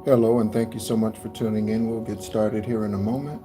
Hello, and thank you so much for tuning in. We'll get started here in a moment.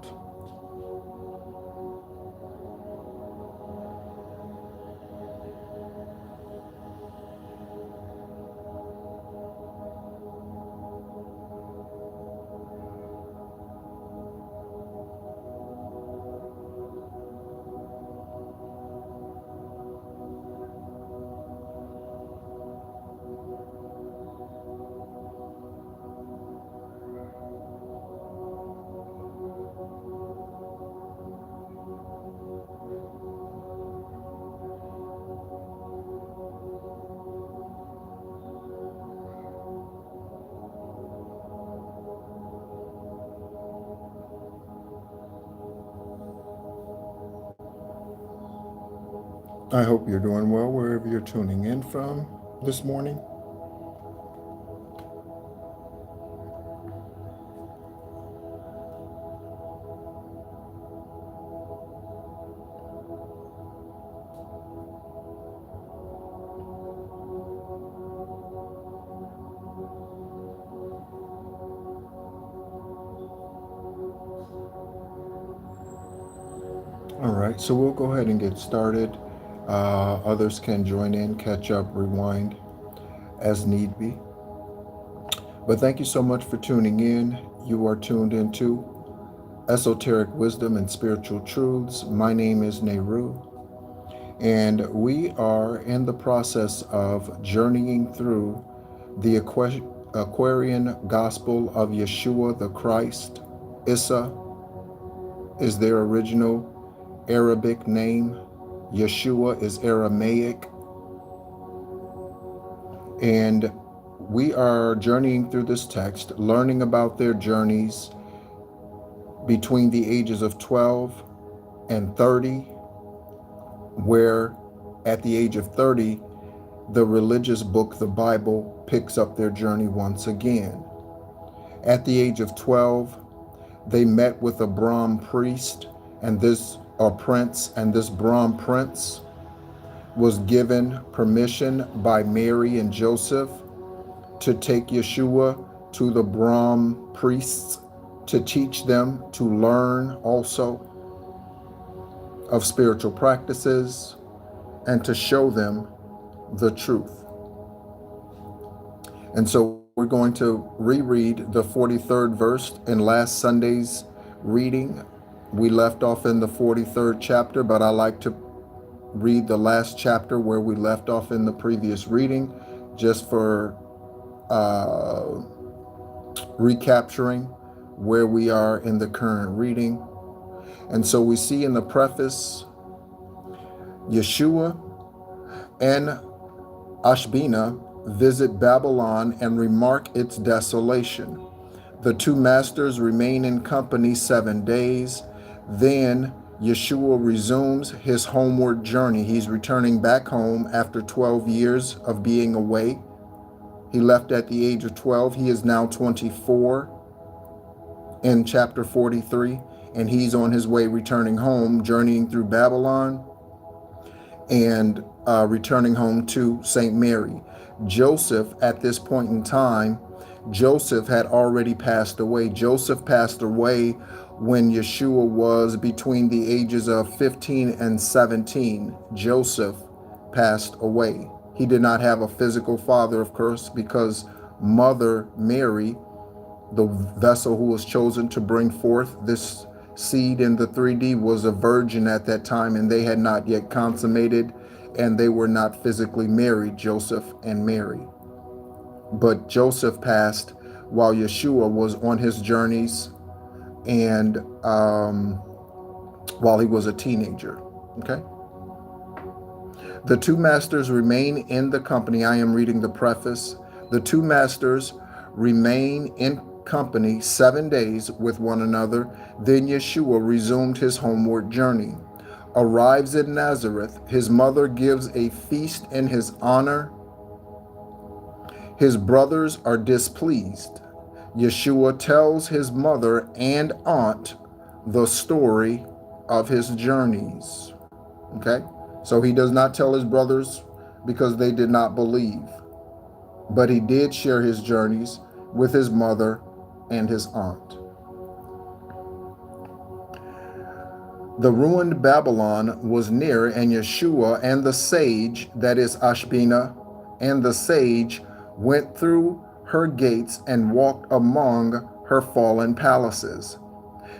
I hope you're doing well wherever you're tuning in from this morning. All right, so we'll go ahead and get started. Others can join in, catch up, rewind as need be. But thank you so much for tuning in. You are tuned into Esoteric Wisdom and Spiritual Truths. My name is Nehru, and we are in the process of journeying through the Aquarian Gospel of Yeshua the Christ. Issa is their original Arabic name. Yeshua is Aramaic. And we are journeying through this text, learning about their journeys between the ages of 12 and 30, where at the age of 30, the religious book, the Bible, picks up their journey once again. At the age of 12, they met with a Brahm priest and this prince, and this Brahm prince was given permission by Mary and Joseph to take Yeshua to the Brahm priests to teach them to learn also of spiritual practices and to show them the truth. And so we're going to reread the 43rd verse in last Sunday's reading. We left off in the 43rd chapter, but I like to read the last chapter where we left off in the previous reading, just for recapturing where we are in the current reading. And so we see in the preface, Yeshua and Ashbina visit Babylon and remark its desolation. The two masters remain in company 7 days. Then Yeshua resumes his homeward journey. He's returning back home after 12 years of being away. He left at the age of 12. He is now 24 in chapter 43, and he's on his way returning home, journeying through Babylon and returning home to St. Mary. Joseph, at this point in time, Joseph had already passed away. Joseph passed away when Yeshua was between the ages of 15 and 17. Joseph passed away. He did not have a physical father, of course, because Mother Mary, the vessel who was chosen to bring forth this seed in the 3D, was a virgin at that time, and they had not yet consummated, and they were not physically married, Joseph and Mary. But Joseph passed while Yeshua was on his journeys and while he was a teenager. Okay. The two masters remain in the company. I am reading the preface. The two masters remain in company 7 days with one another. Then Yeshua resumed his homeward journey. Arrives in Nazareth. His mother gives a feast in his honor. His brothers are displeased. Yeshua tells his mother and aunt the story of his journeys. Okay? So he does not tell his brothers because they did not believe. But he did share his journeys with his mother and his aunt. The ruined Babylon was near, and Yeshua and the sage, that is Ashbina, and the sage went through her gates and walked among her fallen palaces.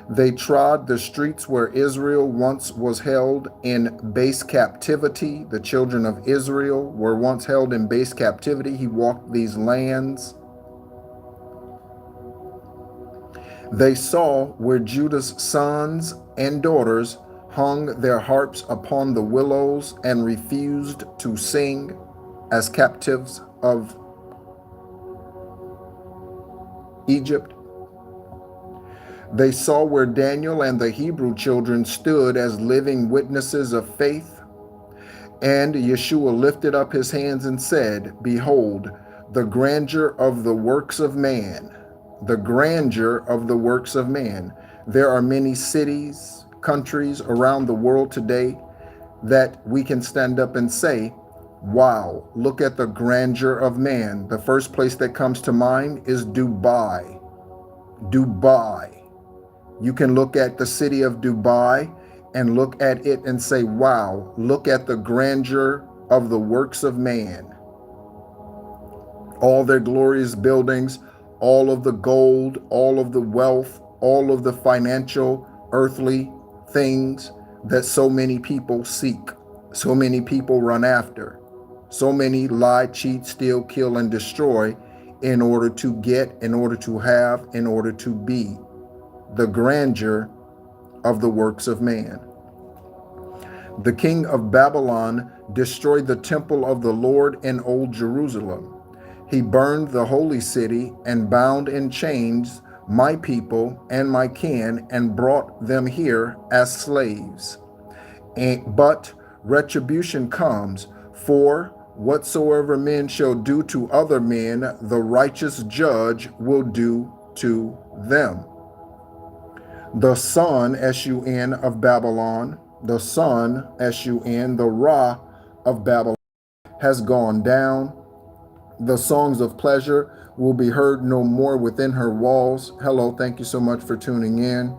They trod the streets where Israel once was held in base captivity. The children of Israel were once held in base captivity. He walked these lands. They saw where Judah's sons and daughters hung their harps upon the willows and refused to sing as captives of Egypt. They saw where Daniel and the Hebrew children stood as living witnesses of faith. And Yeshua lifted up his hands and said, "Behold, the grandeur of the works of man, the grandeur of the works of man." There are many cities, countries around the world today that we can stand up and say, wow, look at the grandeur of man. The first place that comes to mind is Dubai. Dubai. You can look at the city of Dubai and look at it and say, wow, look at the grandeur of the works of man. All their glorious buildings, all of the gold, all of the wealth, all of the financial, earthly things that so many people seek, so many people run after, so many lie, cheat, steal, kill, and destroy in order to get, in order to have, in order to be. The grandeur of the works of man. The king of Babylon destroyed the temple of the Lord in Old Jerusalem. He burned the holy city and bound in chains my people and my kin and brought them here as slaves. But retribution comes, for whatsoever men shall do to other men, the righteous judge will do to them. The sun, S-U-N, of Babylon, the sun, S-U-N, the Ra of Babylon, has gone down. The songs of pleasure will be heard no more within her walls. Hello, thank you so much for tuning in,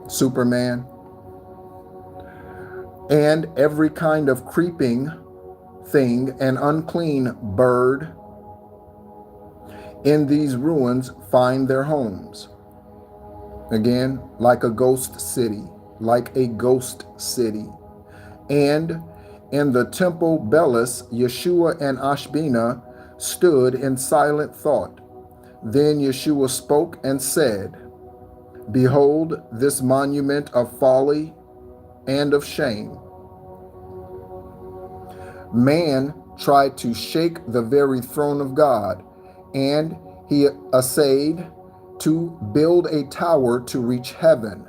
Superman. And every kind of creeping thing and unclean bird in these ruins find their homes. Again, like a ghost city, like a ghost city. And in the temple Bellis, Yeshua and Ashbina stood in silent thought. Then Yeshua spoke and said, "Behold, this monument of folly and of shame. Man tried to shake the very throne of God, and he essayed to build a tower to reach heaven,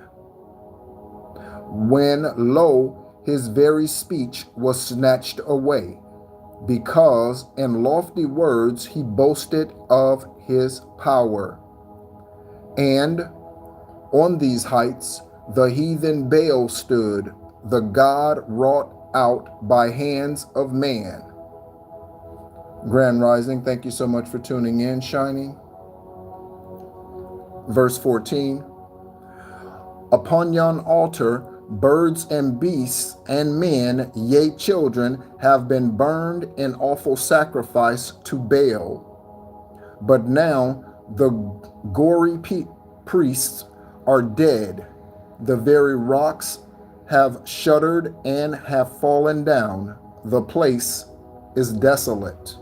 when, lo, his very speech was snatched away, because in lofty words he boasted of his power. And on these heights the heathen Baal stood, the god wrought out by hands of man." Grand Rising, thank you so much for tuning in, Shining. Verse 14, "Upon yon altar, birds and beasts and men, yea, children, have been burned in awful sacrifice to Baal. But now the gory priests are dead. The very rocks have shuddered and have fallen down. The place is desolate."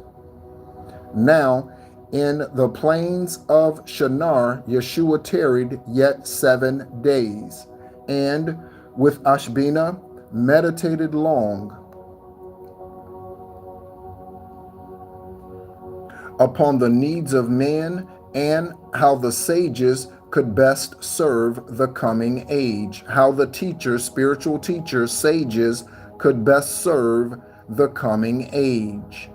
Now, in the plains of Shinar, Yeshua tarried yet 7 days, and with Ashbina meditated long upon the needs of men and how the sages could best serve the coming age, how the teachers, spiritual teachers, sages could best serve the coming age.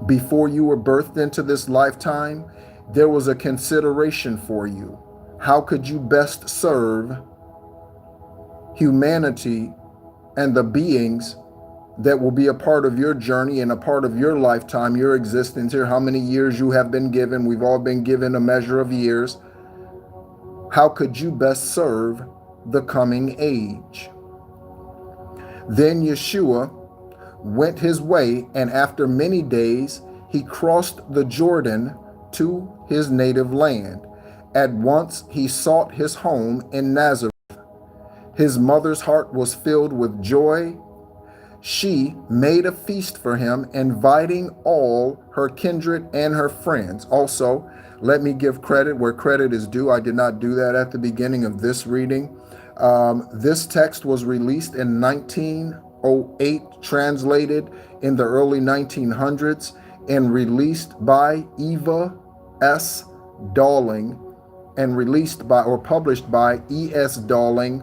Before you were birthed into this lifetime, there was a consideration for you. How could you best serve humanity and the beings that will be a part of your journey and a part of your lifetime, your existence here, how many years you have been given. We've all been given a measure of years. How could you best serve the coming age? Then Yeshua went his way, and after many days he crossed the Jordan to his native land. At once he sought his home in Nazareth. His mother's heart was filled with joy. She made a feast for him, inviting all her kindred and her friends. Also, let me give credit where credit is due. I did not do that at the beginning of this reading. This text was released in 1908, translated in the early 1900s, and released by Eva S. Dowling, and released by or published by E.S. Dowling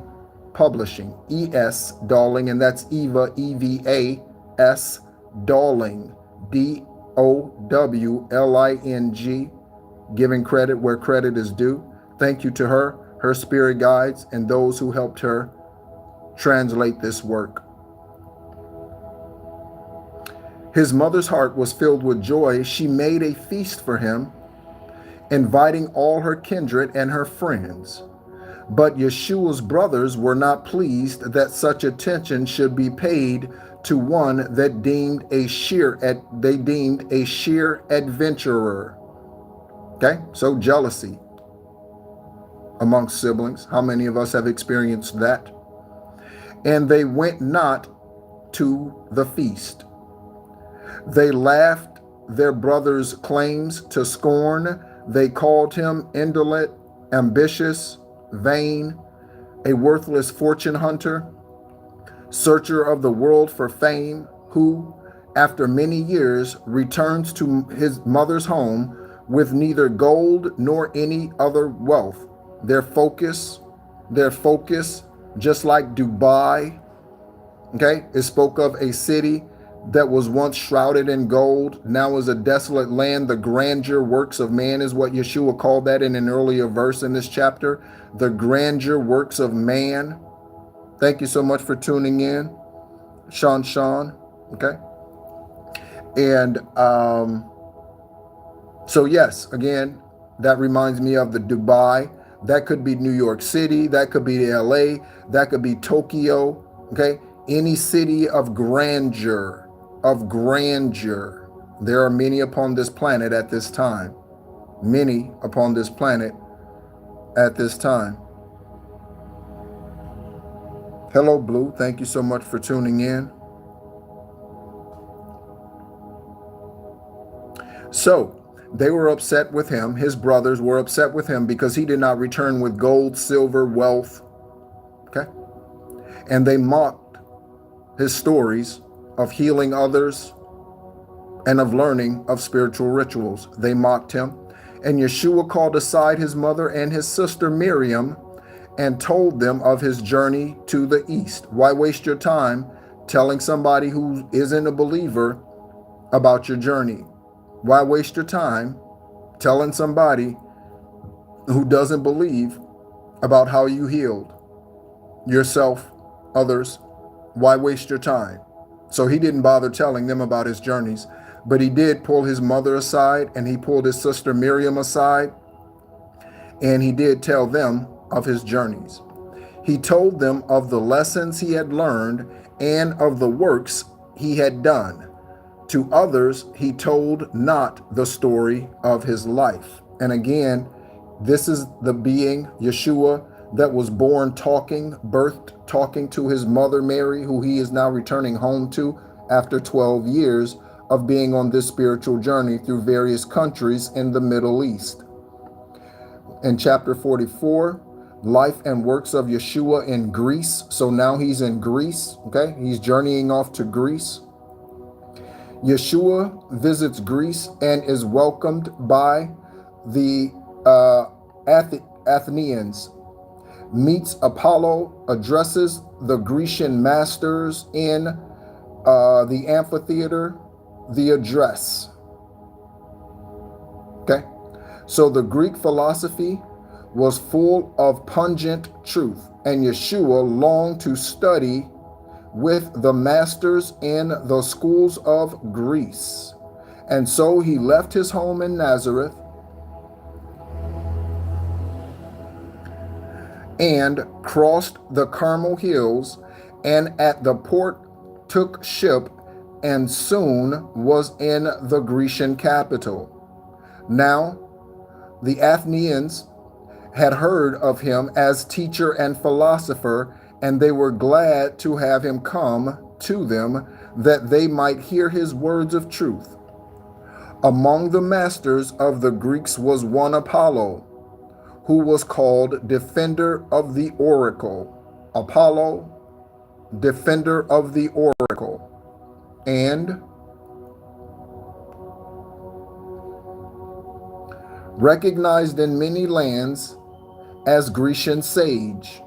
Publishing. E.S. Dowling, and that's Eva, E-V-A-S, Dowling, D-O-W-L-I-N-G, giving credit where credit is due. Thank you to her, her spirit guides, and those who helped her translate this work. His mother's heart was filled with joy. She made a feast for him, inviting all her kindred and her friends. But Yeshua's brothers were not pleased that such attention should be paid to one that they deemed a sheer adventurer. Okay, so jealousy amongst siblings. How many of us have experienced that? And they went not to the feast. They laughed their brother's claims to scorn. They called him indolent, ambitious, vain, a worthless fortune hunter, searcher of the world for fame, who, after many years, returns to his mother's home with neither gold nor any other wealth. Their focus, just like Dubai, okay, it spoke of a city that was once shrouded in gold, now is a desolate land. The grandeur works of man is what Yeshua called that in an earlier verse in this chapter. The grandeur works of man. Thank you so much for tuning in, Sean. Okay. And so yes, again, that reminds me of the Dubai. That could be New York City. That could be LA. That could be Tokyo. Okay. Any city of grandeur. There are many upon this planet at this time. Many upon this planet at this time. Hello, Blue. Thank you so much for tuning in. So they were upset with him. His brothers were upset with him because he did not return with gold, silver, wealth. Okay. And they mocked his stories of healing others and of learning of spiritual rituals. They mocked him. And Yeshua called aside his mother and his sister Miriam and told them of his journey to the east. Why waste your time telling somebody who isn't a believer about your journey? Why waste your time telling somebody who doesn't believe about how you healed yourself, others? Why waste your time? So he didn't bother telling them about his journeys, but he did pull his mother aside, and he pulled his sister Miriam aside, and he did tell them of his journeys. He told them of the lessons he had learned and of the works he had done. To others, he told not the story of his life. And again, this is the being, Yeshua, that was born birthed talking to his mother Mary, who he is now returning home to after 12 years of being on this spiritual journey through various countries in the Middle East. In chapter 44, life and works of Yeshua in Greece. So now he's in Greece, okay? He's journeying off to Greece. Yeshua visits Greece and is welcomed by the Athenians, meets Apollo, addresses the Grecian masters in the amphitheater, the address. Okay, so the Greek philosophy was full of pungent truth, and Yeshua longed to study with the masters in the schools of Greece. And so he left his home in Nazareth and crossed the Carmel hills, and at the port took ship, and soon was in the Grecian capital. Now the Athenians had heard of him as teacher and philosopher, and they were glad to have him come to them, that they might hear his words of truth. Among the masters of the Greeks was one Apollo, who was called Defender of the Oracle. Apollo, Defender of the Oracle. And recognized in many lands as Grecian sage.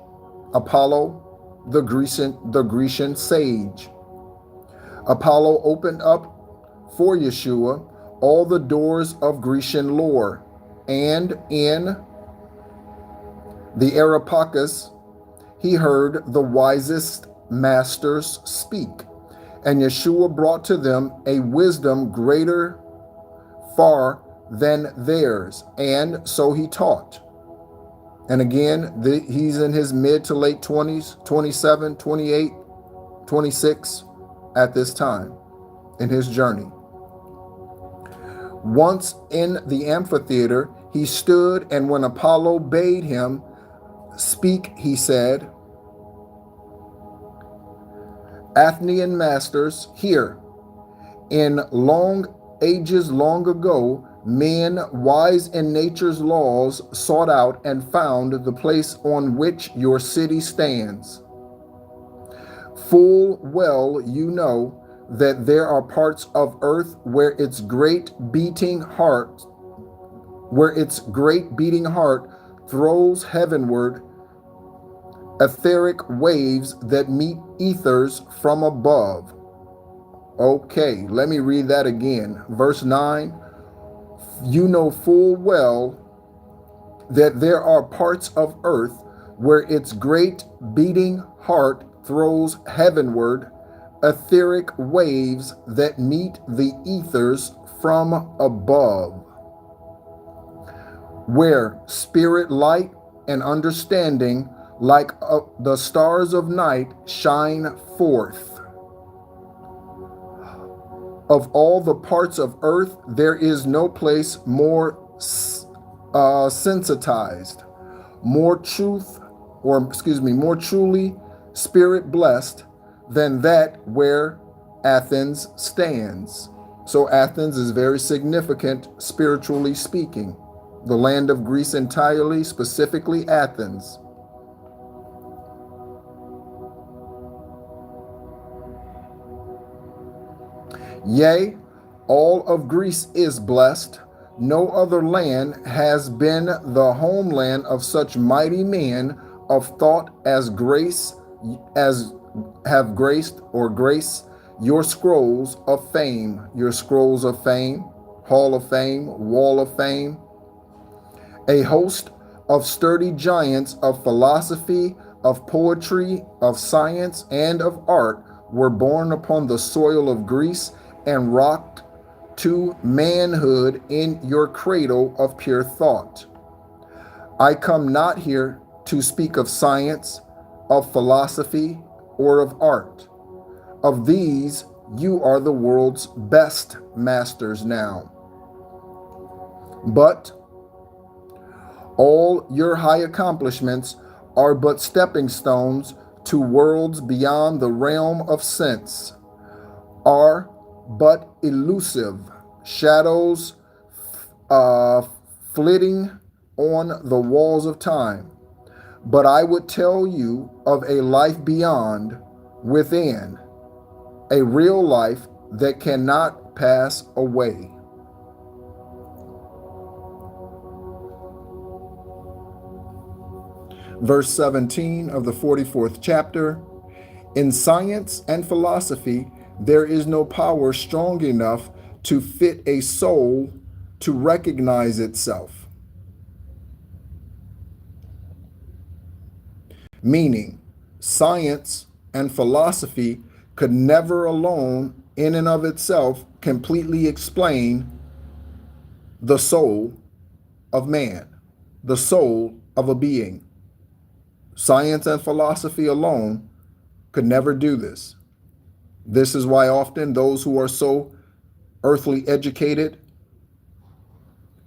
Apollo, the Grecian sage. Apollo opened up for Yeshua all the doors of Grecian lore, and in the Areopagus he heard the wisest masters speak, and Yeshua brought to them a wisdom greater far than theirs, and so he taught. And again, he's in his mid to late 20s, 27, 28, 26 at this time in his journey. Once in the amphitheater, he stood, and when Apollo bade him speak, he said, Athenian masters, hear. In long ages long ago, men wise in nature's laws sought out and found the place on which your city stands. Full well you know that there are parts of earth where its great beating heart throws heavenward etheric waves that meet ethers from above. Okay, let me read that again. Verse 9. You know full well that there are parts of earth where its great beating heart throws heavenward etheric waves that meet the ethers from above, where spirit light and understanding, like the stars of night, shine forth. Of all the parts of earth, there is no place more sensitized, more truly spirit blessed than that where Athens stands. So Athens is very significant spiritually speaking. The land of Greece entirely, specifically Athens. Yea, all of Greece is blessed. No other land has been the homeland of such mighty men of thought as have graced or grace your scrolls of fame, hall of fame, wall of fame. A host of sturdy giants of philosophy, of poetry, of science, and of art were born upon the soil of Greece and rocked to manhood in your cradle of pure thought. I come not here to speak of science, of philosophy, or of art. Of these you are the world's best masters now. But all your high accomplishments are but stepping stones to worlds beyond the realm of sense, are but elusive shadows flitting on the walls of time. But I would tell you of a life beyond, within, a real life that cannot pass away. Verse 17 of the 44th chapter. In science and philosophy, there is no power strong enough to fit a soul to recognize itself. Meaning, science and philosophy could never alone, in and of itself, completely explain the soul of man, the soul of a being. Science and philosophy alone could never do this. This is why often those who are so earthly educated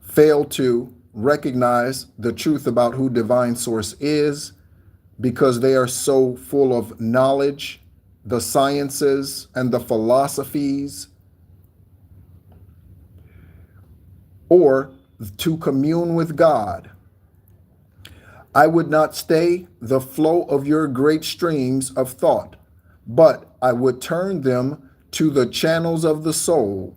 fail to recognize the truth about who divine source is, because they are so full of knowledge, the sciences and the philosophies, or to commune with God. I would not stay the flow of your great streams of thought, but I would turn them to the channels of the soul.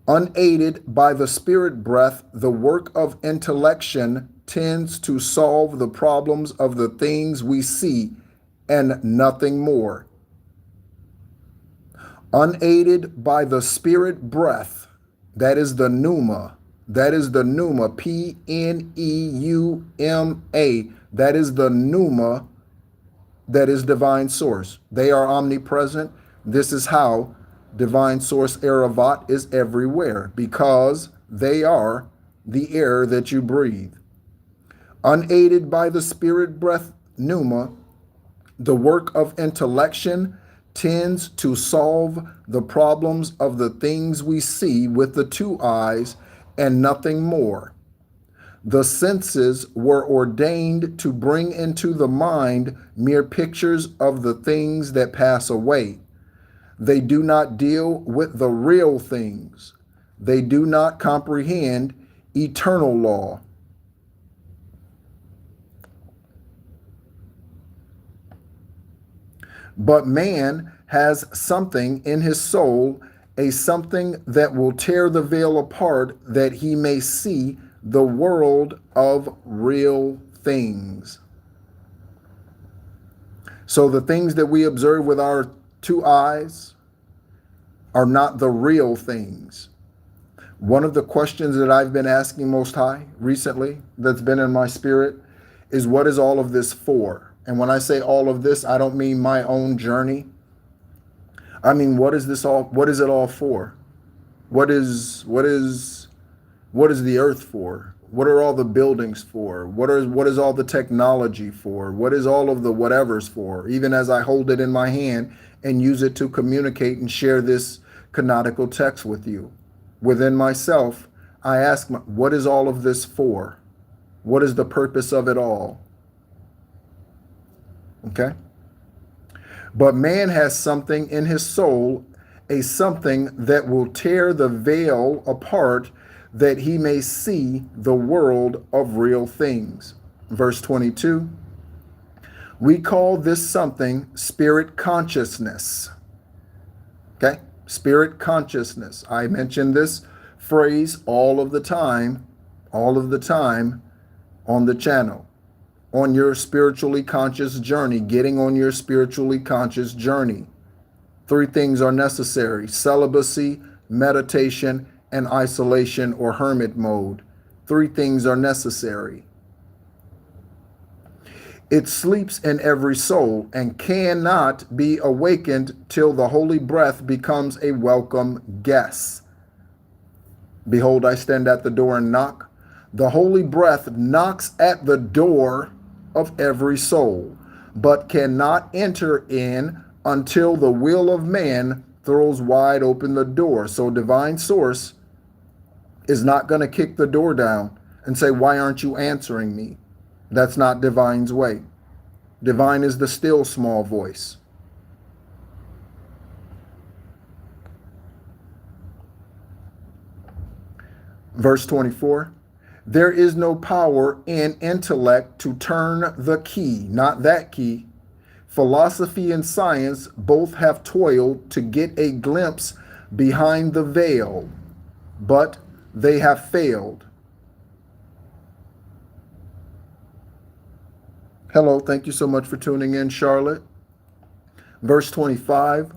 Unaided by the spirit breath, the work of intellection tends to solve the problems of the things we see and nothing more. Unaided by the spirit breath, that is the pneuma, P-N-E-U-M-A, that is the pneuma, that is divine source. They are omnipresent. This is how divine source Eravat is everywhere, because they are the air that you breathe. Unaided by the spirit breath pneuma, the work of intellection tends to solve the problems of the things we see with the two eyes and nothing more. The senses were ordained to bring into the mind mere pictures of the things that pass away. They do not deal with the real things. They do not comprehend eternal law. But man has something in his soul, a something that will tear the veil apart, that he may see the world of real things. So the things that we observe with our two eyes are not the real things. One of the questions that I've been asking Most High recently, that's been in my spirit, is what is all of this for? And when I say all of this, I don't mean my own journey. I mean, what is it all for? What is the earth for? What are all the buildings for? What is all the technology for? What is all of the whatevers for? Even as I hold it in my hand and use it to communicate and share this canonical text with you. Within myself, I ask, what is all of this for? What is the purpose of it all? Okay? But man has something in his soul, a something that will tear the veil apart, that he may see the world of real things. Verse 22, we call this something spirit consciousness. Okay? Spirit consciousness. I mention this phrase all of the time on the channel. On your spiritually conscious journey, getting on your spiritually conscious journey. 3 things are necessary: celibacy, meditation, and isolation or hermit mode. 3 things are necessary. It sleeps in every soul and cannot be awakened till the holy breath becomes a welcome guest. Behold, I stand at the door and knock. The holy breath knocks at the door of every soul, but cannot enter in until the will of man throws wide open the door. So divine source is not going to kick the door down and say, why aren't you answering me? That's not divine's way. Divine is the still small voice. Verse 24, there is no power in intellect to turn the key, not that key. Philosophy and science both have toiled to get a glimpse behind the veil, but they have failed. Hello, thank you so much for tuning in, Charlotte. Verse 25,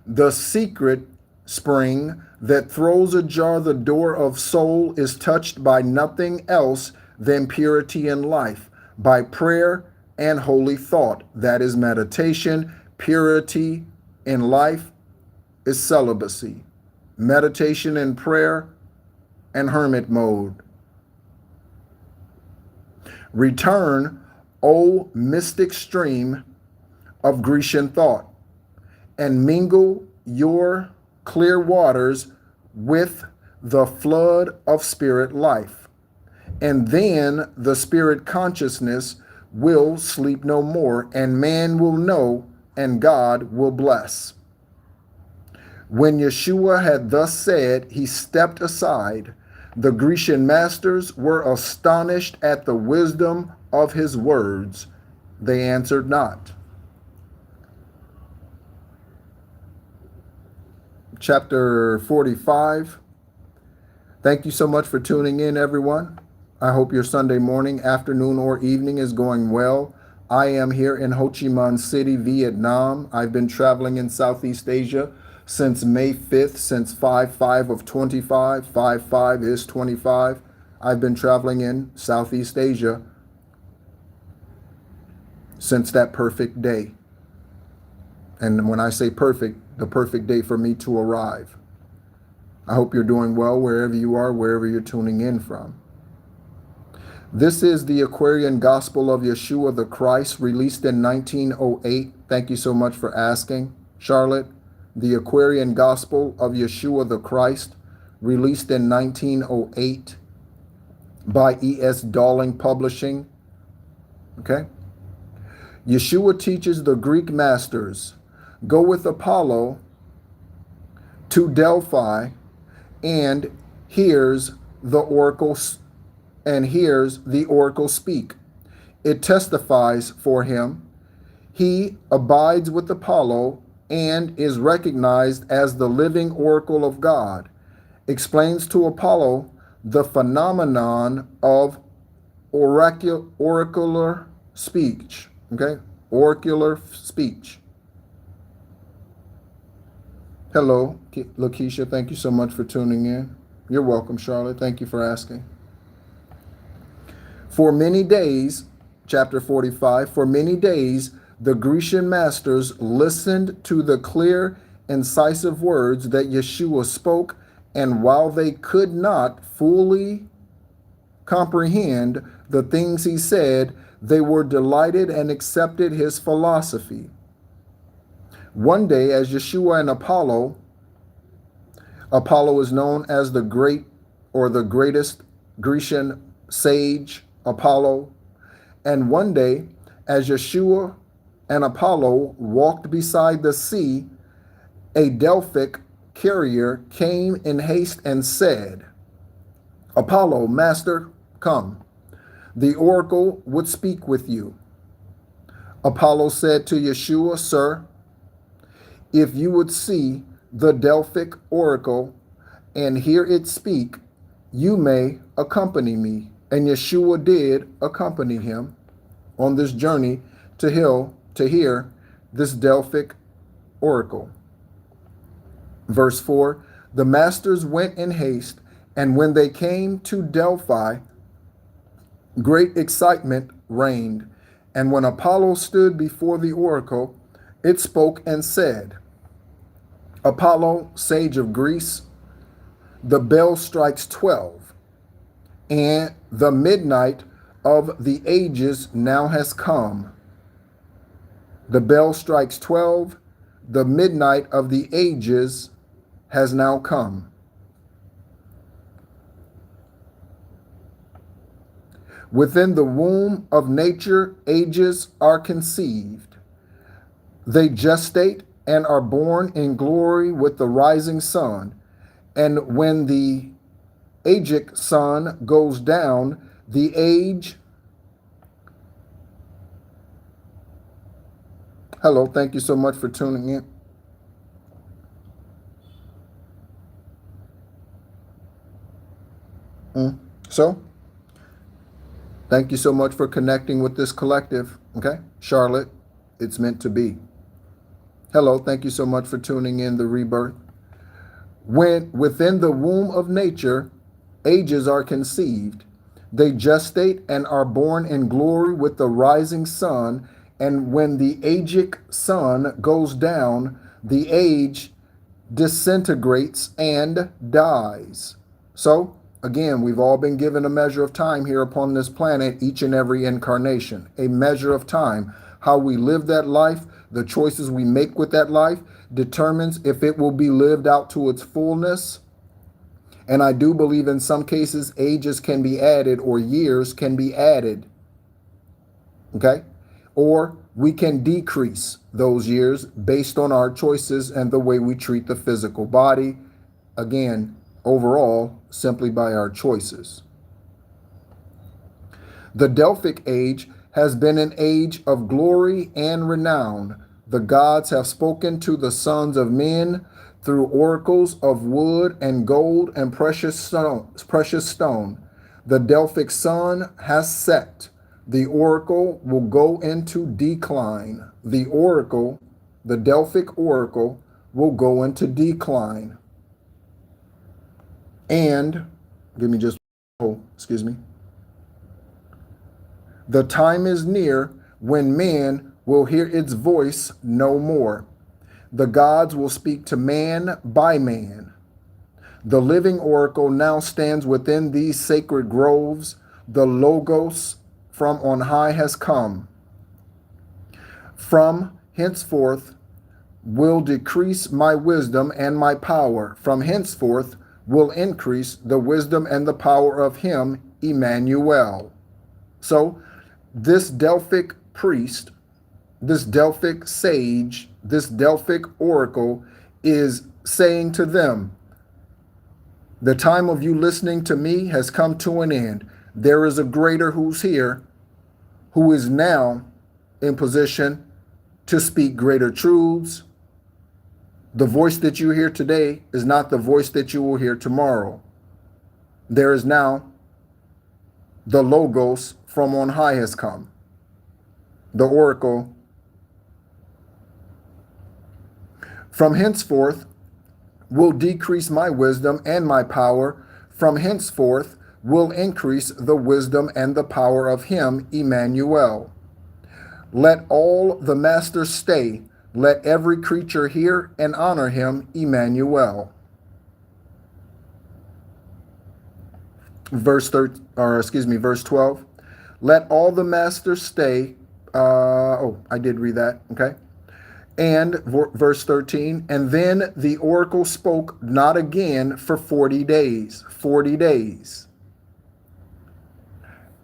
the secret spring that throws ajar the door of soul is touched by nothing else than purity and life, by prayer and holy thought. That is meditation. Purity in life is celibacy. Meditation and prayer and hermit mode. Return, O mystic stream of Grecian thought, and mingle your clear waters with the flood of spirit life. And then the spirit consciousness will sleep no more, and man will know, and God will bless. When Yeshua had thus said, he stepped aside. The Grecian masters were astonished at the wisdom of his words. They answered not. Chapter 45. Thank you so much for tuning in, everyone. I hope your Sunday morning, afternoon, or evening is going well. I am here in Ho Chi Minh City, Vietnam. I've been traveling in Southeast Asia since May 5th, since 5/5 of 25. 5/5 is 25. I've been traveling in Southeast Asia since that perfect day. And when I say perfect, the perfect day for me to arrive. I hope you're doing well wherever you are, wherever you're tuning in from. This is the Aquarian Gospel of Yeshua the Christ, released in 1908. Thank you so much for asking, Charlotte. The Aquarian Gospel of Yeshua the Christ, released in 1908 by E.S. Dowling Publishing. Okay? Yeshua teaches the Greek masters, go with Apollo to Delphi, and hears the oracle speak. It testifies for him. He abides with Apollo and is recognized as the living oracle of God. Explains to Apollo the phenomenon of oracular speech. Okay? Oracular speech. Hello, Lakeisha. Thank you so much for tuning in. You're welcome, Charlotte. Thank you for asking. For many days, chapter 45, for many days, the Grecian masters listened to the clear, incisive words that Yeshua spoke, and while they could not fully comprehend the things he said, they were delighted and accepted his philosophy. One day, as Yeshua and Apollo is known as the great or the greatest Grecian sage, Apollo. And one day, as Yeshua and Apollo walked beside the sea, a Delphic carrier came in haste and said, Apollo, Master, come. The oracle would speak with you. Apollo said to Yeshua, Sir, if you would see the Delphic oracle and hear it speak, you may accompany me. And Yeshua did accompany him on this journey to hear this Delphic oracle. Verse 4, the masters went in haste, and when they came to Delphi, great excitement reigned. And when Apollo stood before the oracle, it spoke and said, Apollo, sage of Greece, the bell strikes 12, and the midnight of the ages now has come. The bell strikes 12, the midnight of the ages has now come. Within the womb of nature, ages are conceived. They gestate and are born in glory with the rising sun. And when the agic sun goes down, the age... Hello, thank you so much for tuning in. So, thank you so much for connecting with this collective. Okay, Charlotte, it's meant to be. Hello, thank you so much for tuning in the rebirth. When within the womb of nature, ages are conceived. They gestate and are born in glory with the rising sun. And when the agic sun goes down, the age disintegrates and dies. So, again, we've all been given a measure of time here upon this planet, each and every incarnation, a measure of time. How we live that life, the choices we make with that life, determines if it will be lived out to its fullness. And I do believe in some cases, ages can be added or years can be added. Okay? Or we can decrease those years based on our choices and the way we treat the physical body. Again, overall, simply by our choices. The Delphic age has been an age of glory and renown. The gods have spoken to the sons of men through oracles of wood and gold and precious stone. The Delphic sun has set. The oracle will go into decline. The Delphic oracle, will go into decline. And, excuse me. The time is near when man will hear its voice no more. The gods will speak to man by man. The living oracle now stands within these sacred groves. The Logos from on high has come. From henceforth will decrease my wisdom and my power. From henceforth will increase the wisdom and the power of him, Emmanuel. So this Delphic priest, this Delphic sage, this Delphic oracle is saying to them, the time of you listening to me has come to an end. There is a greater who's here, who is now in position to speak greater truths. The voice that you hear today is not the voice that you will hear tomorrow. There is now the Logos from on high has come. The oracle. From henceforth will decrease my wisdom and my power. From henceforth will increase the wisdom and the power of him, Emmanuel. Let all the masters stay. Let every creature hear and honor him, Emmanuel. Verse 12. Let all the masters stay. I did read that. Okay. And verse 13. And then the oracle spoke not again for 40 days. 40 days.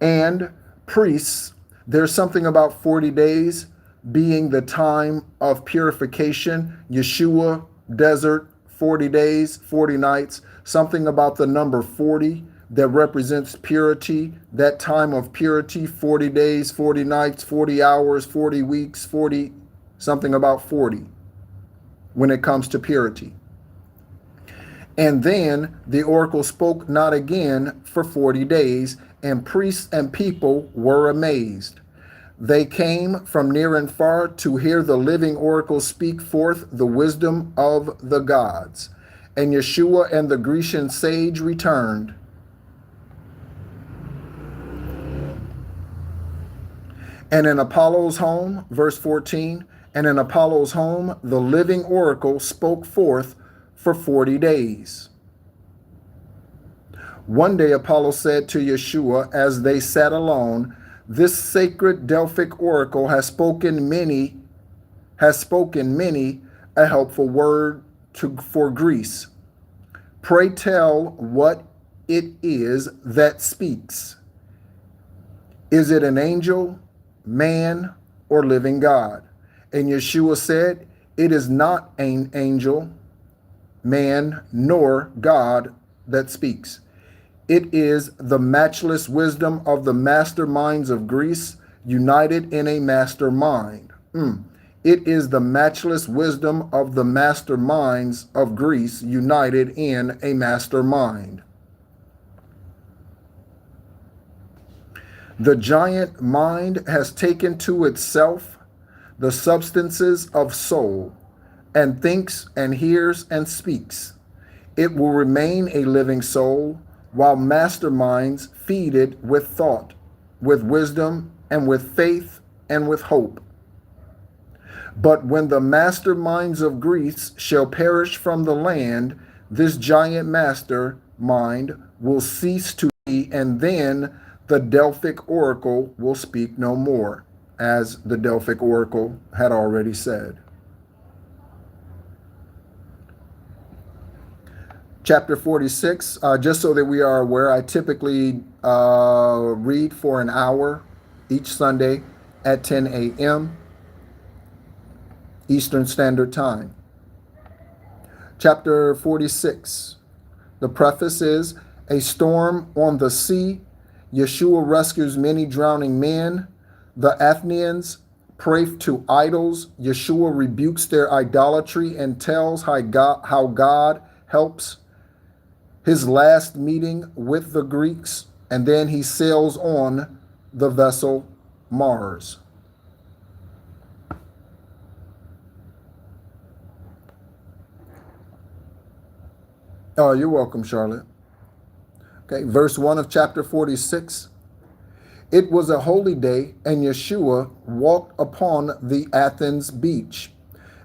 And priests, there's something about 40 days being the time of purification. Yeshua, desert, 40 days, 40 nights. Something about the number 40 that represents purity. That time of purity, 40 days, 40 nights, 40 hours, 40 weeks, 40, something about 40 when it comes to purity. And then the oracle spoke not again for 40 days, and priests and people were amazed. They came from near and far to hear the living oracle speak forth the wisdom of the gods. And Yeshua and the Grecian sage returned. And in Apollo's home, verse 14, and in Apollo's home, the living oracle spoke forth for 40 days. One day Apollo said to Yeshua as they sat alone, this sacred Delphic oracle has spoken many a helpful word for Greece. Pray tell what it is that speaks. Is it an angel, man, or living God? And Yeshua said, it is not an angel, man, nor God that speaks. It is the matchless wisdom of the masterminds of Greece united in a mastermind. It is the matchless wisdom of the masterminds of Greece united in a mastermind. The giant mind has taken to itself the substances of soul, and thinks and hears and speaks. It will remain a living soul, while masterminds feed it with thought, with wisdom, and with faith, and with hope. But when the masterminds of Greece shall perish from the land, this giant mastermind will cease to be, and then the Delphic oracle will speak no more, as the Delphic oracle had already said. Chapter 46, just so that we are aware, I typically read for an hour each Sunday at 10 a.m. Eastern Standard Time. Chapter 46, the preface is, a storm on the sea. Yeshua rescues many drowning men. The Athenians pray to idols. Yeshua rebukes their idolatry and tells how God helps. His last meeting with the Greeks, and then he sails on the vessel Mars. Oh, you're welcome, Charlotte. Okay, verse 1 of chapter 46. It was a holy day, and Yeshua walked upon the Athens beach.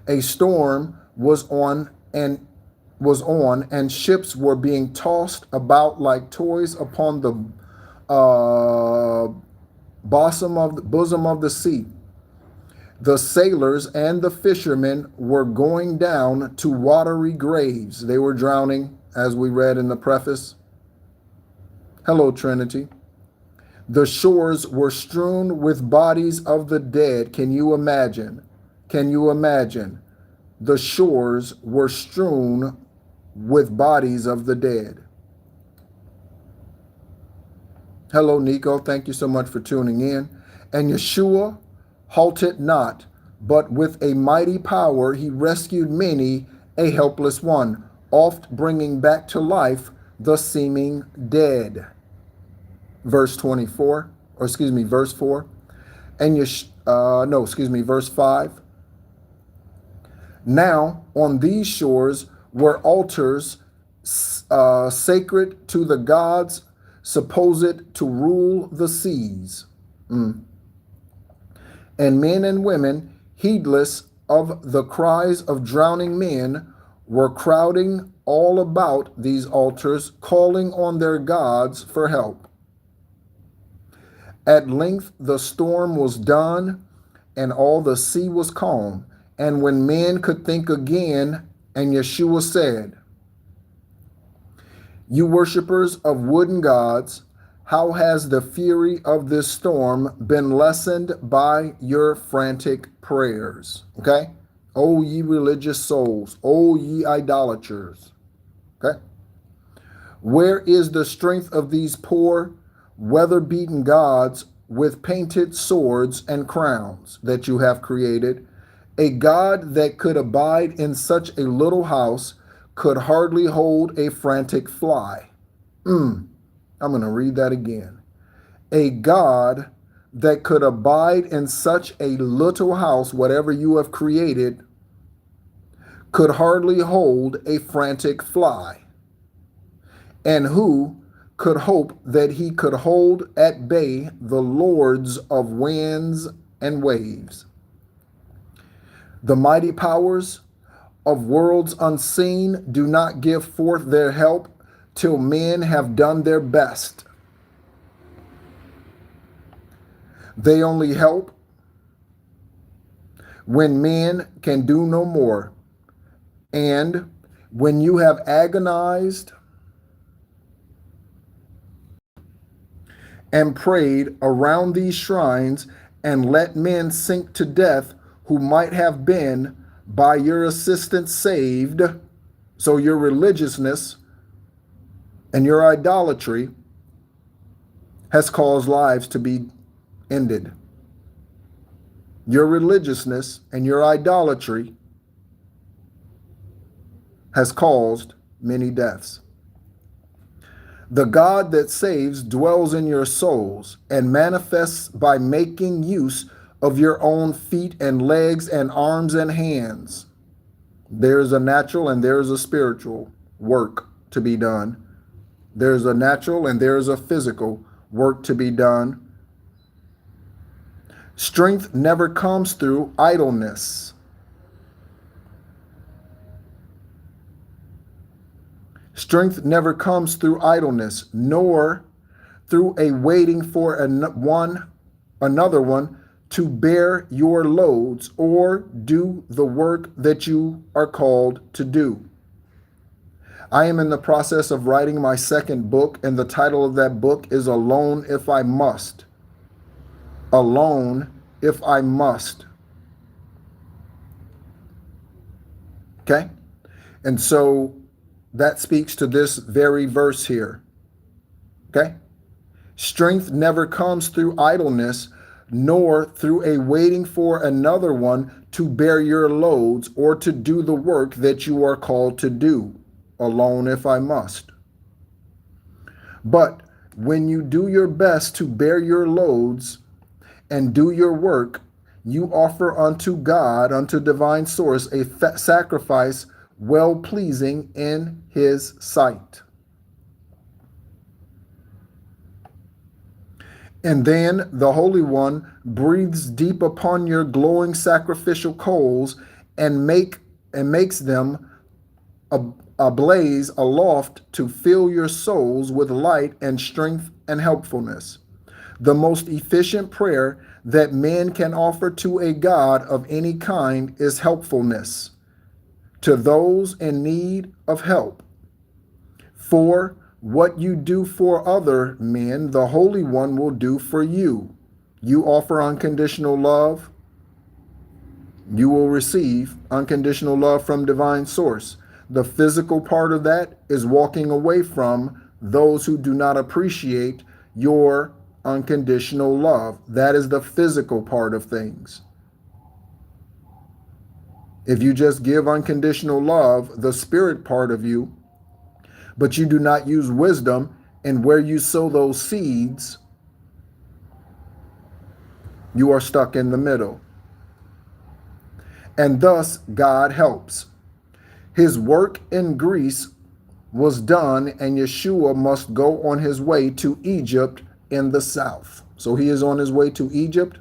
A storm was on, and ships were being tossed about like toys upon the bosom of the sea. The sailors and the fishermen were going down to watery graves. They were drowning, as we read in the preface. Hello, Trinity. The shores were strewn with bodies of the dead. Can you imagine? Can you imagine? The shores were strewn with bodies of the dead. Hello, Nico. Thank you so much for tuning in. And Yeshua halted not, but with a mighty power he rescued many, a helpless one, oft bringing back to life the seeming dead. Verse 24, or excuse me, verse 4. And verse 5. Now on these shores were altars sacred to the gods supposed to rule the seas. And men and women, heedless of the cries of drowning men, were crowding all about these altars, calling on their gods for help. At length the storm was done, and all the sea was calm. And when men could think again, and Yeshua said, "You worshippers of wooden gods, how has the fury of this storm been lessened by your frantic prayers?" Okay? O ye religious souls, O ye idolaters. Okay? Where is the strength of these poor, weather-beaten gods with painted swords and crowns that you have created? A God that could abide in such a little house could hardly hold a frantic fly. I'm going to read that again. A God that could abide in such a little house, whatever you have created, could hardly hold a frantic fly. And who could hope that he could hold at bay the lords of winds and waves? The mighty powers of worlds unseen do not give forth their help till men have done their best. They only help when men can do no more. And when you have agonized and prayed around these shrines and let men sink to death who might have been by your assistance saved, so your religiousness and your idolatry has caused lives to be ended. Your religiousness and your idolatry has caused many deaths. The God that saves dwells in your souls and manifests by making use of your own feet and legs and arms and hands. There is a natural and there is a spiritual work to be done There's a natural and there's a physical work to be done. Strength never comes through idleness. Strength never comes through idleness, nor through a waiting for another one to bear your loads or do the work that you are called to do. I am in the process of writing my second book, and the title of that book is Alone If I Must. Alone If I Must. Okay? And so that speaks to this very verse here. Okay? Strength never comes through idleness, nor through a waiting for another one to bear your loads or to do the work that you are called to do. Alone if I must. But when you do your best to bear your loads and do your work, you offer unto God, unto divine source, a sacrifice well-pleasing in his sight. And then the Holy One breathes deep upon your glowing sacrificial coals and makes them ablaze aloft to fill your souls with light and strength and helpfulness. The most efficient prayer that man can offer to a God of any kind is helpfulness to those in need of help. For what you do for other men, the Holy One will do for you. You offer unconditional love, you will receive unconditional love from divine source. The physical part of that is walking away from those who do not appreciate your unconditional love. That is the physical part of things. If you just give unconditional love, the spirit part of you, but you do not use wisdom, and where you sow those seeds, you are stuck in the middle. And thus, God helps. His work in Greece was done, and Yeshua must go on his way to Egypt in the south. So he is on his way to Egypt.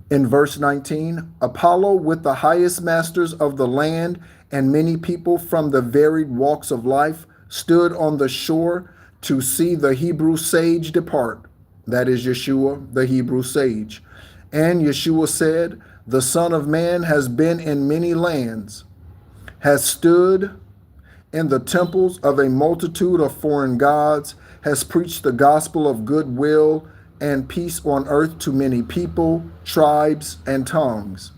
In verse 19, Apollo with the highest masters of the land and many people from the varied walks of life stood on the shore to see the Hebrew sage depart. That is Yeshua, the Hebrew sage. And Yeshua said, the Son of Man has been in many lands, has stood in the temples of a multitude of foreign gods, has preached the gospel of goodwill and peace on earth to many people, tribes, and tongues,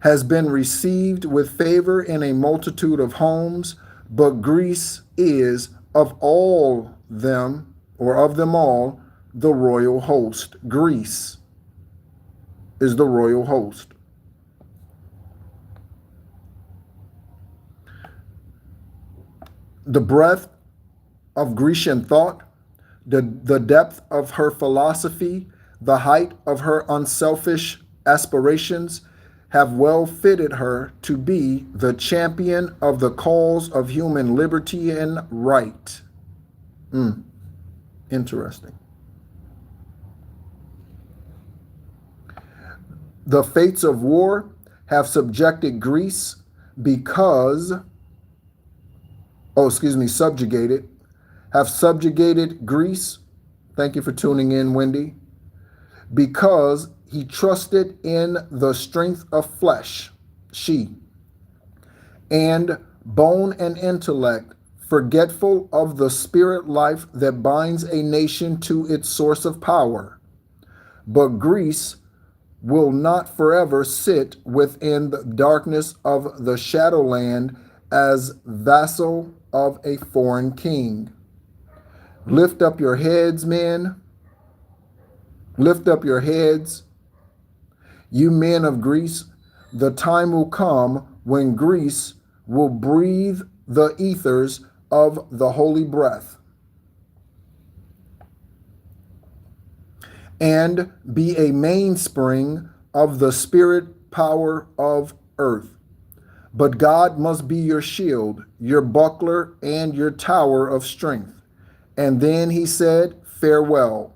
has been received with favor in a multitude of homes, but Greece is of all them, or of them all, the royal host. Greece is the royal host. The breadth of Grecian thought, the depth of her philosophy, the height of her unselfish aspirations have well fitted her to be the champion of the cause of human liberty and right. Interesting. The fates of war have subjected Greece because, subjugated, have subjugated Greece. Thank you for tuning in, Wendy. Because he trusted in the strength of flesh, and bone and intellect, forgetful of the spirit life that binds a nation to its source of power. But Greece will not forever sit within the darkness of the shadowland as vassal of a foreign king. Lift up your heads, men. Lift up your heads, you men of Greece. The time will come when Greece will breathe the ethers of the holy breath and be a mainspring of the spirit power of earth. But God must be your shield, your buckler, and your tower of strength. And then he said, farewell.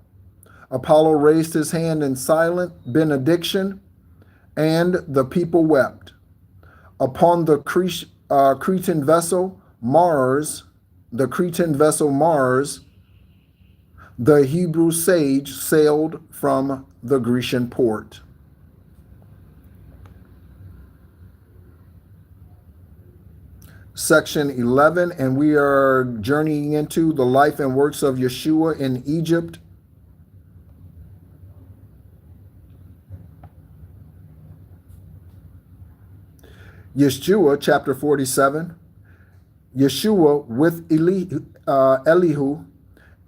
Apollo raised his hand in silent benediction, and the people wept. Upon the Cretan vessel Mars, the Hebrew sage sailed from the Grecian port. Section 11, and we are journeying into the life and works of Yeshua in Egypt. Yeshua, chapter 47. Yeshua with Elihu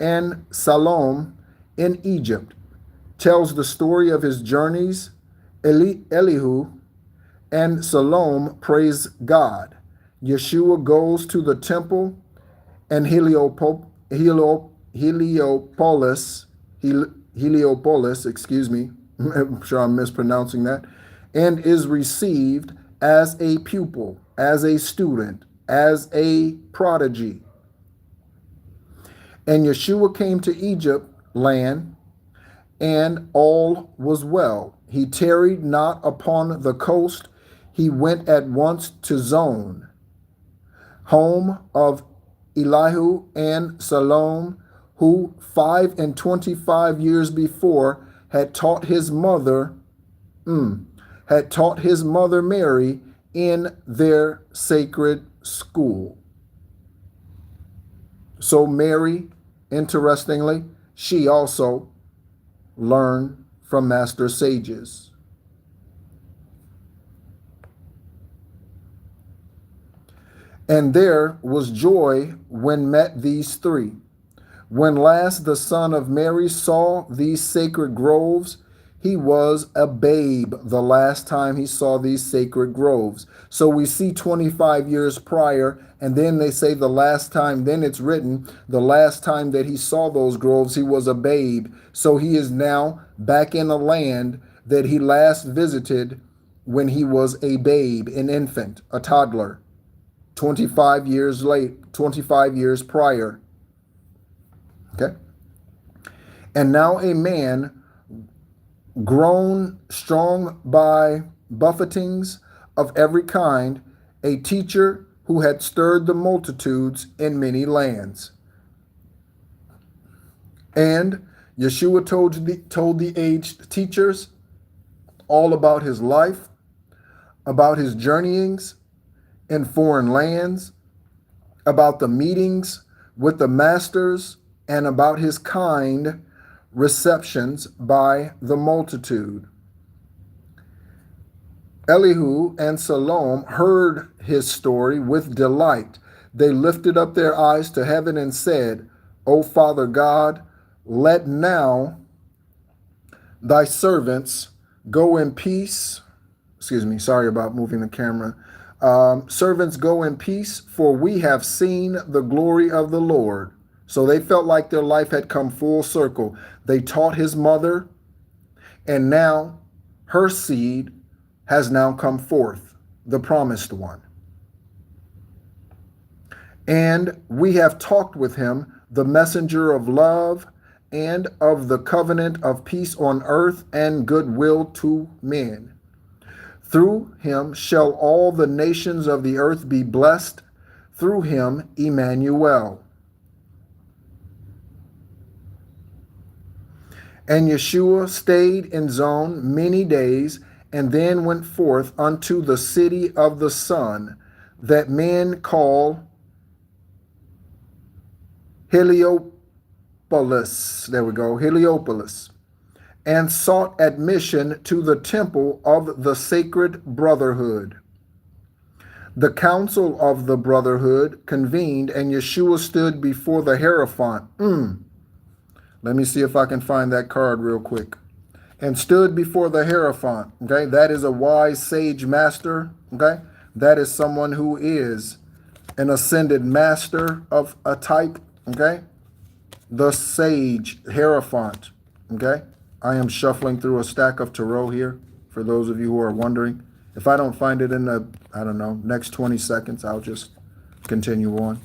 and Salom in Egypt tells the story of his journeys. Elihu and Salom praise God. Yeshua goes to the temple and Heliopolis, excuse me, I'm sure I'm mispronouncing that, and is received as a pupil, as a student, as a prodigy. And Yeshua came to Egypt land, and all was well. He tarried not upon the coast. He went at once to Zon, home of Elihu and Salom, who 25 years before had taught his mother Mary in their sacred school. So Mary, interestingly, she also learned from master sages. And there was joy when met these three. When last the son of Mary saw these sacred groves, he was a babe the last time he saw these sacred groves. So we see 25 years prior, and then they say the last time, then it's written, the last time that he saw those groves, he was a babe. So he is now back in a land that he last visited when he was a babe, an infant, a toddler. 25 years prior. Okay? And now a man grown strong by buffetings of every kind, a teacher who had stirred the multitudes in many lands. And Yeshua told the aged teachers all about his life, about his journeyings in foreign lands, about the meetings with the masters, and about his kind receptions by the multitude. Elihu and Salom heard his story with delight. They lifted up their eyes to heaven and said, O Father God, let now thy servants go in peace. Excuse me, sorry about moving the camera. Servants go in peace, for we have seen the glory of the Lord. So they felt like their life had come full circle. They taught his mother, and now her seed has now come forth, the promised one. And we have talked with him, the messenger of love and of the covenant of peace on earth and goodwill to men. Through him shall all the nations of the earth be blessed, through him, Emmanuel. And Yeshua stayed in Zon many days, and then went forth unto the city of the sun, that men call Heliopolis. There we go, Heliopolis. And sought admission to the temple of the sacred brotherhood. The council of the brotherhood convened, and Yeshua stood before the Hierophant. Let me see if I can find that card real quick. And stood before the Hierophant. Okay, that is a wise sage master. Okay, that is someone who is an ascended master of a type. Okay, the sage Hierophant. Okay. I am shuffling through a stack of tarot here, for those of you who are wondering. If I don't find it in the, I don't know, next 20 seconds, I'll just continue on.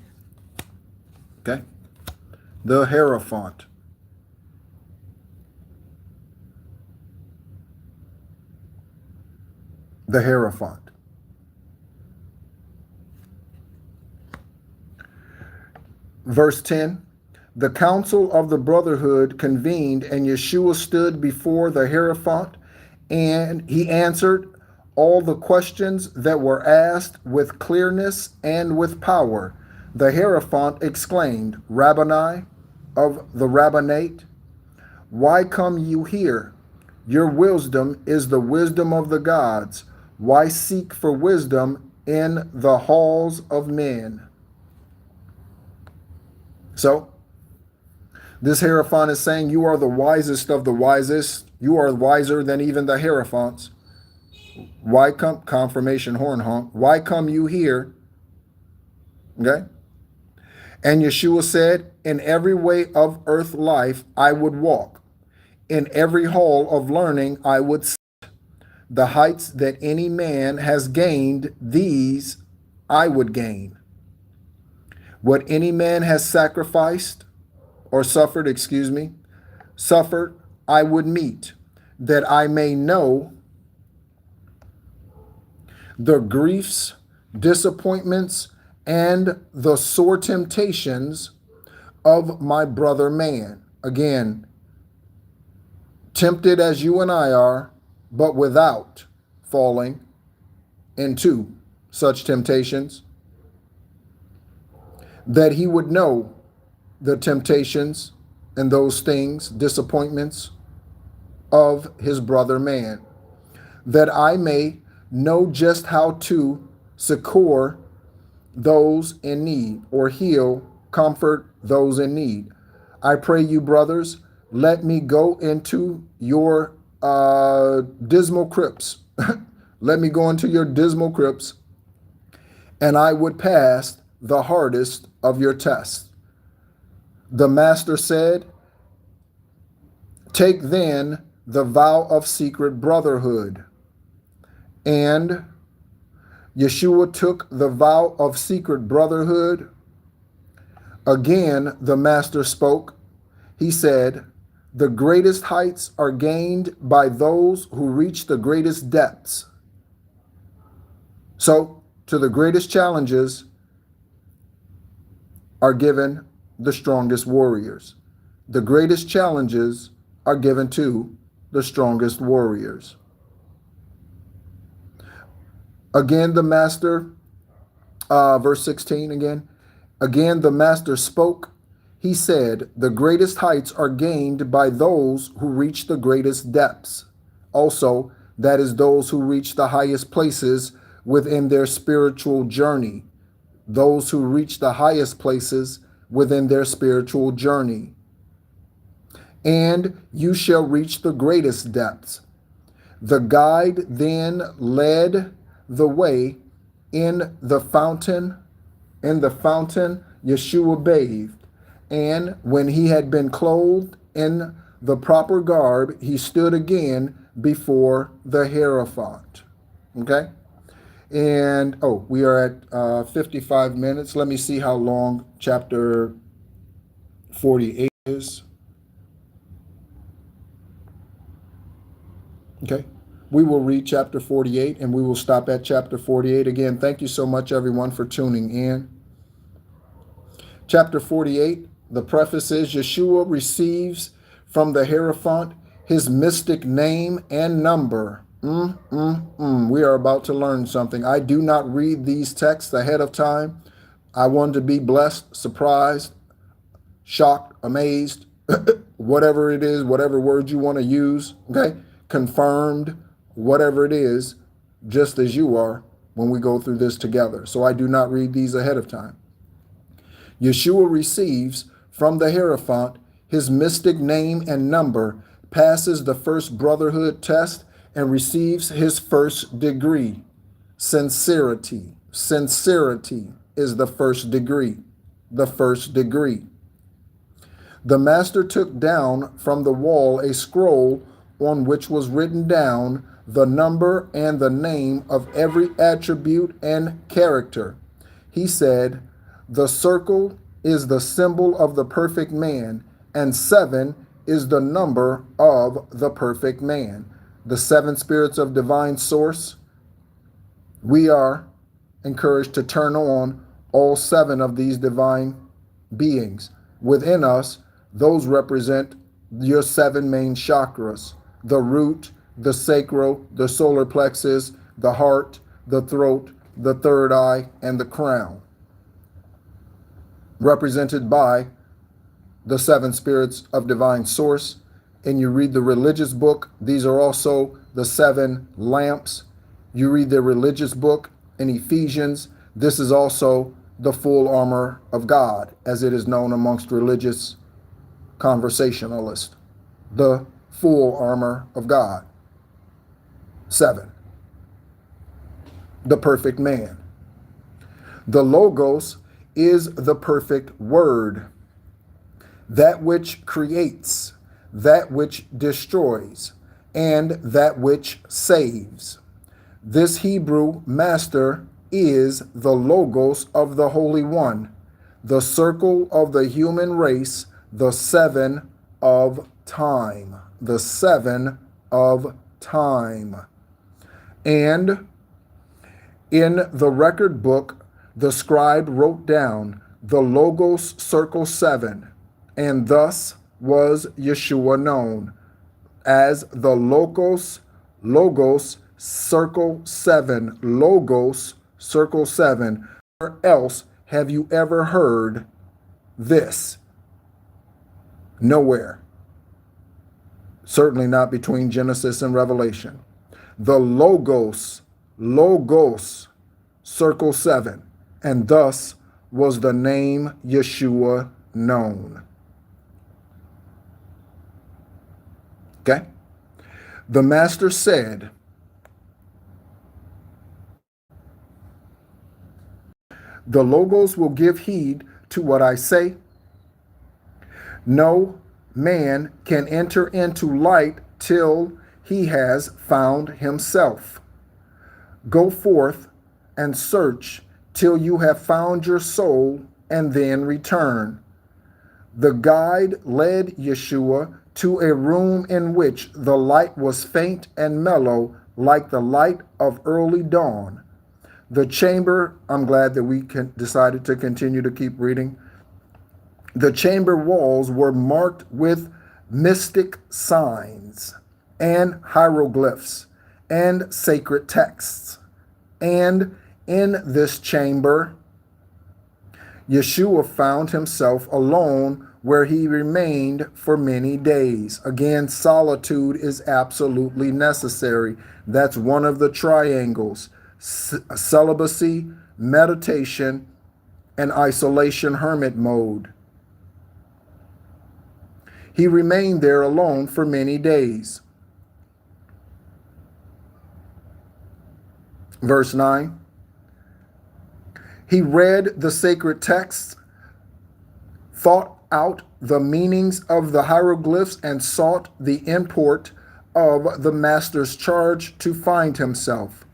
Okay? The Hierophant. The Hierophant. Verse 10. The council of the brotherhood convened, and Yeshua stood before the Hierophant, and he answered all the questions that were asked with clearness and with power. The Hierophant exclaimed, Rabboni of the rabbinate, why come you here? Your wisdom is the wisdom of the gods. Why seek for wisdom in the halls of men? So, this Hierophant is saying, you are the wisest of the wisest. You are wiser than even the Hierophants. Why come, confirmation horn honk, why come you here? Okay. And Yeshua said, in every way of earth life I would walk. In every hall of learning I would sit. The heights that any man has gained, these I would gain. What any man has sacrificed, or suffered, I would meet, that I may know the griefs, disappointments, and the sore temptations of my brother man. Again, tempted as you and I are, but without falling into such temptations, that he would know the temptations and those things, disappointments of his brother man, that I may know just how to succor those in need, or heal, comfort those in need. I pray you, brothers, let me go into your dismal crypts. Let me go into your dismal crypts, and I would pass the hardest of your tests. The master said, take then the vow of secret brotherhood. And Yeshua took the vow of secret brotherhood. Again, the master spoke. He said, the greatest heights are gained by those who reach the greatest depths. So, to the greatest challenges are given the strongest warriors. The greatest challenges are given to the strongest warriors. Again, the master, verse 16 again. Again, the master spoke. He said, the greatest heights are gained by those who reach the greatest depths. Also, that is those who reach the highest places within their spiritual journey. Those who reach the highest places within their spiritual journey. And you shall reach the greatest depths. The guide then led the way in the fountain. In the fountain, Yeshua bathed. And when he had been clothed in the proper garb, he stood again before the Hierophant. Okay? And, we are at 55 minutes. Let me see how long chapter 48 is. Okay. We will read chapter 48 and we will stop at chapter 48. Again, thank you so much, everyone, for tuning in. Chapter 48, the preface is Yeshua receives from the Hierophant his mystic name and number. We are about to learn something. I do not read these texts ahead of time. I want to be blessed, surprised, shocked, amazed, whatever it is, whatever word you want to use, okay? Confirmed, whatever it is, just as you are when we go through this together. So I do not read these ahead of time. Yeshua receives from the Hierophant his mystic name and number, passes the first brotherhood test, and receives his first degree. Sincerity. Sincerity is the first degree. The first degree. The master took down from the wall a scroll on which was written down the number and the name of every attribute and character. He said, the circle is the symbol of the perfect man, and 7 is the number of the perfect man. The 7 spirits of divine source, we are encouraged to turn on all 7 of these divine beings. Within us, those represent your 7 main chakras: the root, the sacral, the solar plexus, the heart, the throat, the third eye, and the crown, represented by the 7 spirits of divine source. And you read the religious book, these are also the 7 lamps. You read the religious book in Ephesians, this is also the full armor of God, as it is known amongst religious conversationalists. The full armor of God. 7. The perfect man. The Logos is the perfect word, that which creates, that which destroys, and that which saves. This Hebrew master is the Logos of the Holy One, the circle of the human race, the 7 of time. The 7 of time. And in the record book, the scribe wrote down the Logos circle 7, and thus was Yeshua known as the Logos circle 7. Logos circle 7. Where else have you ever heard this? Nowhere. Certainly not between Genesis and Revelation. The Logos circle 7, and thus was the name Yeshua known. Okay? The Master said, the Logos will give heed to what I say. No man can enter into light till he has found himself. Go forth and search till you have found your soul, and then return. The guide led Yeshua to a room in which the light was faint and mellow, like the light of early dawn. The chamber, I'm glad that we decided to continue to keep reading. The chamber walls were marked with mystic signs and hieroglyphs and sacred texts. And in this chamber, Yeshua found himself alone, where he remained for many days. Again, solitude is absolutely necessary. That's one of the triangles: celibacy, meditation, and isolation hermit mode. He remained there alone for many days. Verse 9. He read the sacred texts, thought out the meanings of the hieroglyphs, and sought the import of the Master's charge to find himself.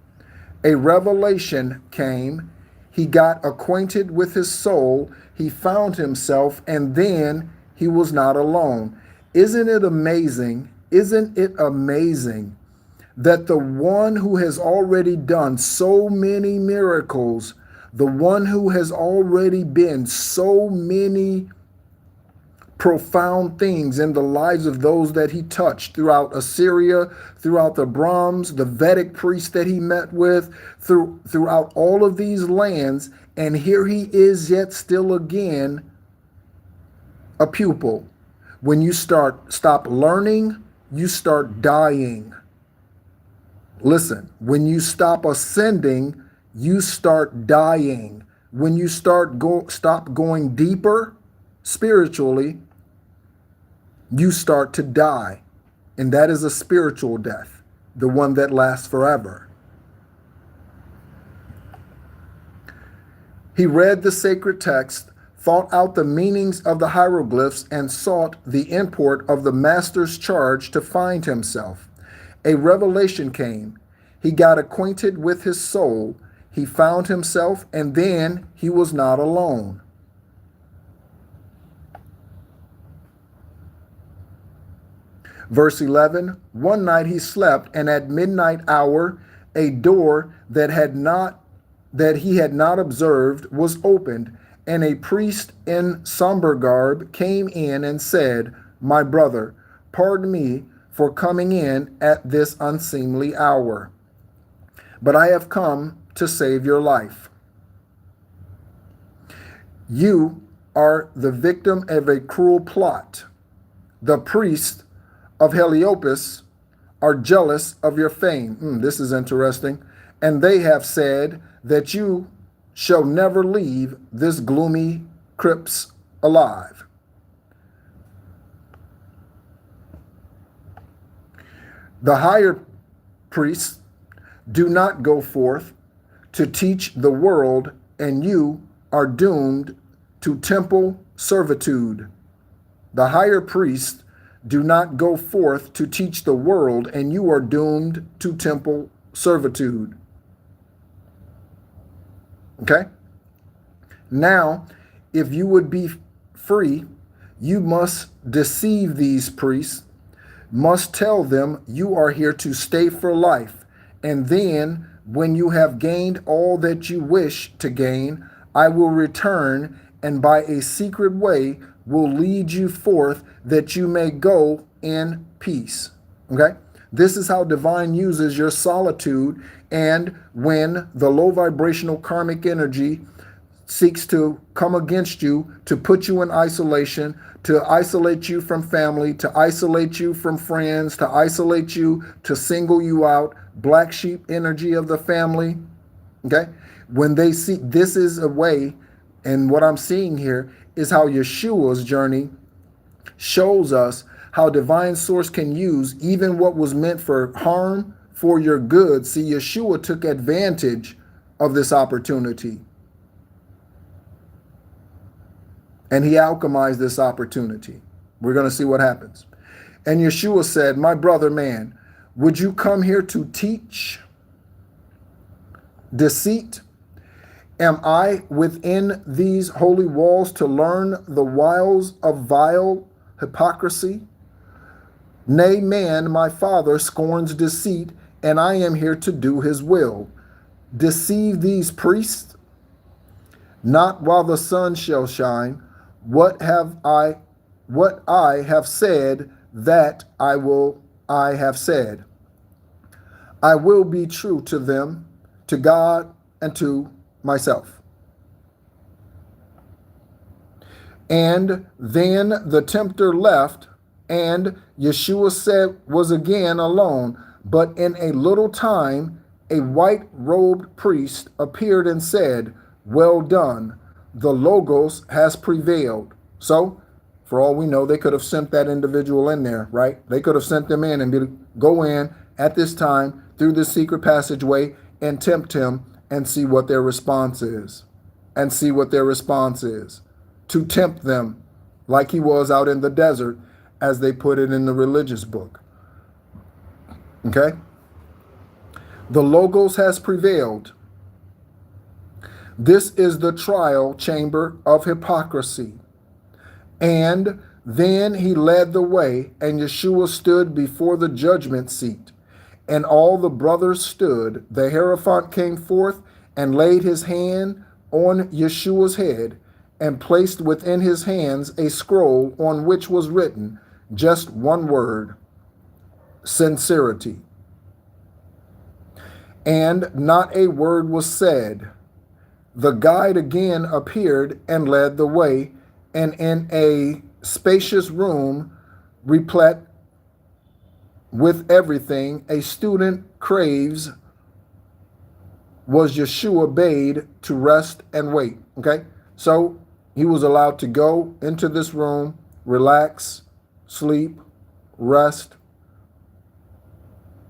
A revelation came. He got acquainted with his soul. He found himself, and then he was not alone. Isn't it amazing? Isn't it amazing that the one who has already done so many miracles, the one who has already been so many profound things in the lives of those that he touched throughout Assyria, throughout the Brahms, the Vedic priests that he met with, throughout all of these lands, and here he is yet still again a pupil. When you stop learning, you start dying. Listen, when you stop ascending, you start dying. When you stop going deeper spiritually, you start to die. And that is a spiritual death, the one that lasts forever. He read the sacred text, thought out the meanings of the hieroglyphs, and sought the import of the Master's charge to find himself. A revelation came. He got acquainted with his soul. He found himself, and then he was not alone. Verse 11, one night he slept, and at midnight hour, a door that he had not observed was opened, and a priest in somber garb came in and said, "My brother, pardon me for coming in at this unseemly hour, but I have come to save your life. You are the victim of a cruel plot. The priests of Heliopolis are jealous of your fame." This is interesting. "And they have said that you shall never leave this gloomy crypts alive." The higher priests do not go forth to teach the world, and you are doomed to temple servitude. The higher priests do not go forth to teach the world, and you are doomed to temple servitude. Okay? Now, if you would be free, you must deceive these priests, must tell them you are here to stay for life, and then when you have gained all that you wish to gain, I will return, and by a secret way will lead you forth that you may go in peace. Okay? This is how divine uses your solitude, and when the low vibrational karmic energy seeks to come against you, to put you in isolation, to isolate you from family, to isolate you from friends, to isolate you, to single you out, black sheep energy of the family. Okay? When they see, this is a way, and what I'm seeing here is how Yeshua's journey shows us how divine source can use even what was meant for harm for your good. See, Yeshua took advantage of this opportunity, and he alchemized this opportunity. We're going to see what happens. And Yeshua said, "My brother man, would you come here to teach deceit? Am I within these holy walls to learn the wiles of vile hypocrisy? Nay, man, my Father scorns deceit, and I am here to do his will. Deceive these priests? Not while the sun shall shine. What I have said, that I have said. I will be true to them, to God, and to myself." And then the tempter left, and Yeshua was again alone. But in a little time, a white-robed priest appeared and said, "Well done, the Logos has prevailed." So, for all we know, they could have sent that individual in there, right? They could have sent them in and go in at this time through the secret passageway and tempt him and see what their response is. To tempt them like he was out in the desert, as they put it in the religious book. Okay? The Logos has prevailed. This is the trial chamber of hypocrisy. And then he led the way, and Yeshua stood before the judgment seat. And all the brothers stood. The Hierophant came forth and laid his hand on Yeshua's head, and placed within his hands a scroll on which was written just one word: sincerity. And not a word was said. The guide again appeared and led the way, and in a spacious room replete with everything a student craves was Yeshua bade to rest and wait. Okay? So he was allowed to go into this room, relax, sleep, rest,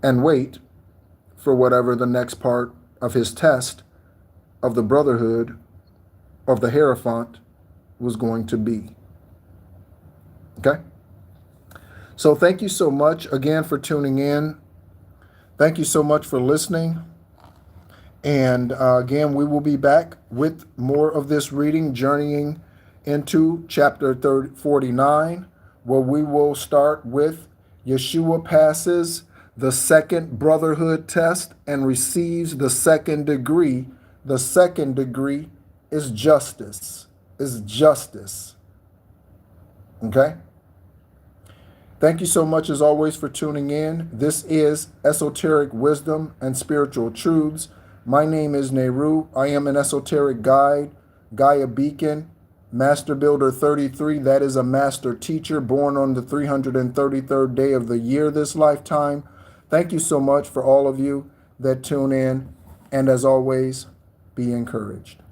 and wait for whatever the next part of his test of the brotherhood of the Hierophant was going to be. Okay? So thank you so much again for tuning in. Thank you so much for listening. And again, we will be back with more of this reading, journeying into chapter 49, where we will start with Yeshua passes the second brotherhood test and receives the second degree. The second degree is justice. Is justice. Okay? Thank you so much, as always, for tuning in. This is Esoteric Wisdom and Spiritual Truths. My name is Nehru. I am an esoteric guide, Gaia Beacon, Master Builder 33. That is a master teacher born on the 333rd day of the year this lifetime. Thank you so much for all of you that tune in. And as always, be encouraged.